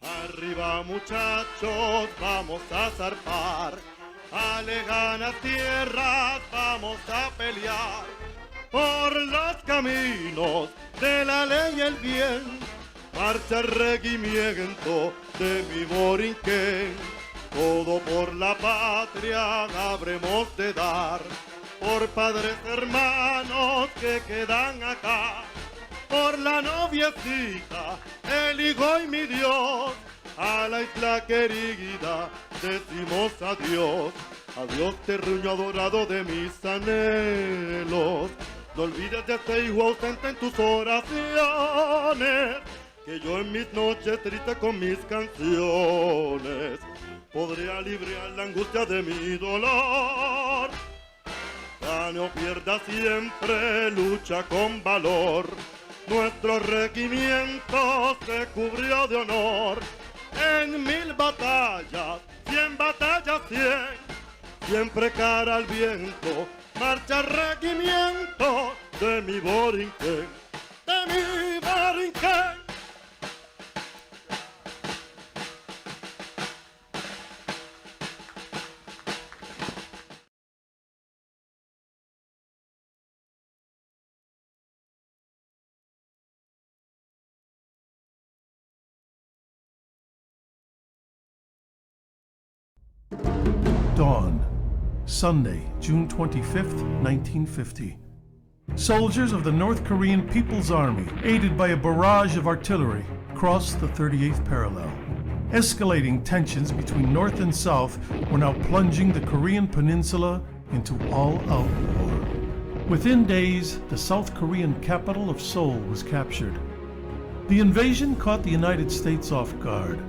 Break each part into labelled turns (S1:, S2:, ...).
S1: Arriba muchachos, vamos a zarpar, a lejanas tierras vamos a pelear, por los caminos de la ley y el bien, marcha el regimiento de mi Borinquen, todo por la patria habremos de dar, por padres hermanos que quedan acá, por la noviecita, el hijo y mi Dios, a la isla querida decimos adiós, adiós terruño adorado de mis anhelos, no olvides de este hijo ausente en tus oraciones, que yo en mis noches tristes con mis canciones, podré aliviar la angustia de mi dolor, gane o pierda siempre lucha con valor. Nuestro regimiento se cubrió de honor en 1000 batallas, 100 batallas haya 100, siempre cara al viento, marcha regimiento de mi Borinquen, de mi Borinquen.
S2: Dawn, Sunday, June 25th, 1950. Soldiers of the North Korean People's Army, aided by a barrage of artillery, crossed the 38th parallel. Escalating tensions between North and South were now plunging the Korean peninsula into all-out war. Within days, the South Korean capital of Seoul was captured. The invasion caught the United States off guard.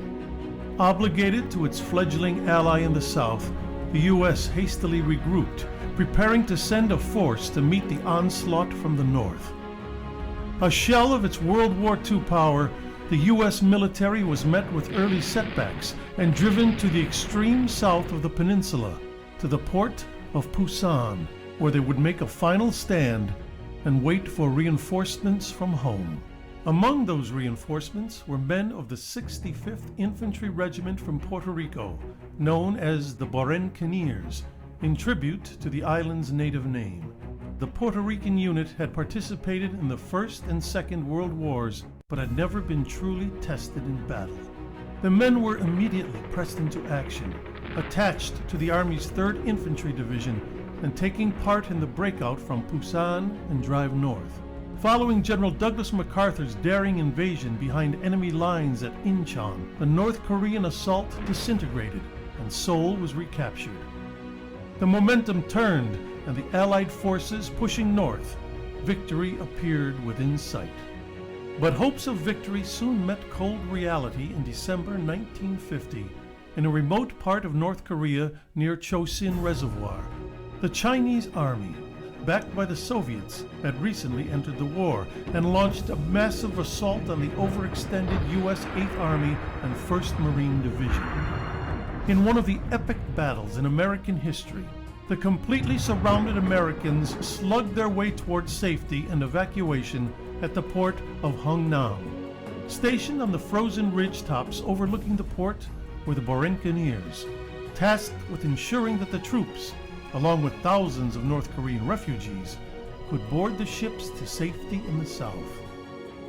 S2: Obligated to its fledgling ally in the South, the U.S. hastily regrouped, preparing to send a force to meet the onslaught from the North. A shell of its World War II power, the U.S. military was met with early setbacks and driven to the extreme south of the peninsula, to the port of Pusan, where they would make a final stand and wait for reinforcements from home. Among those reinforcements were men of the 65th Infantry Regiment from Puerto Rico, known as the Bucaneers, in tribute to the island's native name. The Puerto Rican unit had participated in the First and Second World Wars, but had never been truly tested in battle. The men were immediately pressed into action, attached to the Army's 3rd Infantry Division, and taking part in the breakout from Pusan and drive north. Following General Douglas MacArthur's daring invasion behind enemy lines at Incheon, the North Korean assault disintegrated and Seoul was recaptured. The momentum turned and the Allied forces pushing north, victory appeared within sight. But hopes of victory soon met cold reality in December 1950 in a remote part of North Korea near Chosin Reservoir. The Chinese army, backed by the Soviets, had recently entered the war and launched a massive assault on the overextended U.S. 8th Army and 1st Marine Division. In one of the epic battles in American history, the completely surrounded Americans slugged their way towards safety and evacuation at the port of Hungnam. Stationed on the frozen ridgetops overlooking the port were the Bucaneers, tasked with ensuring that the troops, along with thousands of North Korean refugees, could board the ships to safety in the south.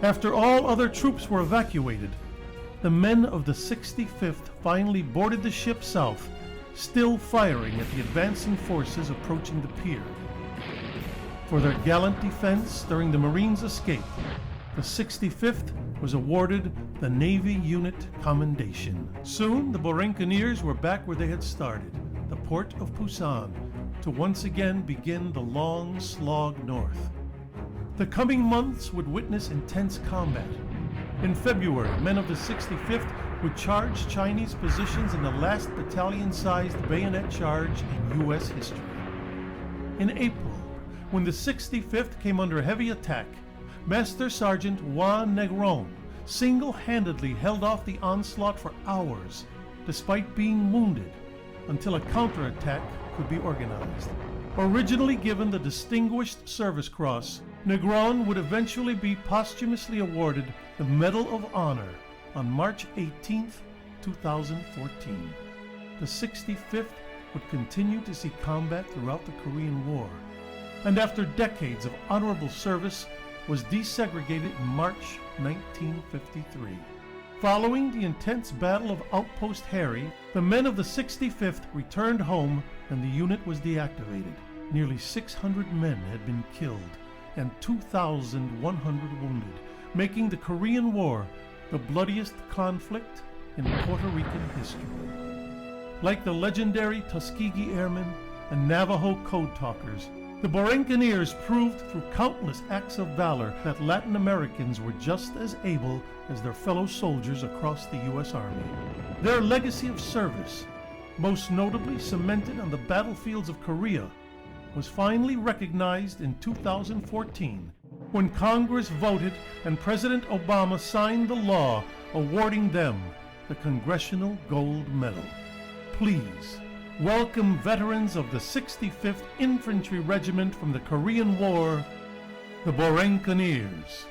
S2: After all other troops were evacuated, the men of the 65th finally boarded the ship south, still firing at the advancing forces approaching the pier. For their gallant defense during the Marines' escape, the 65th was awarded the Navy Unit Commendation. Soon, the Bucaneers were back where they had started, the port of Pusan, to once again begin the long slog north. The coming months would witness intense combat. In February, men of the 65th would charge Chinese positions in the last battalion-sized bayonet charge in U.S. history. In April, when the 65th came under heavy attack, Master Sergeant Juan Negron single-handedly held off the onslaught for hours, despite being wounded, until a counterattack could be organized. Originally given the Distinguished Service Cross, Negron would eventually be posthumously awarded the Medal of Honor on March 18, 2014. The 65th would continue to see combat throughout the Korean War, and after decades of honorable service, was desegregated in March 1953. Following the intense Battle of Outpost Harry, the men of the 65th returned home and the unit was deactivated. Nearly 600 men had been killed and 2,100 wounded, making the Korean War the bloodiest conflict in Puerto Rican history. Like the legendary Tuskegee Airmen and Navajo Code Talkers, the Bucaneers proved through countless acts of valor that Latin Americans were just as able as their fellow soldiers across the U.S. Army. Their legacy of service, most notably cemented on the battlefields of Korea, was finally recognized in 2014 when Congress voted and President Obama signed the law awarding them the Congressional Gold Medal. Please welcome veterans of the 65th Infantry Regiment from the Korean War, the Bunkers.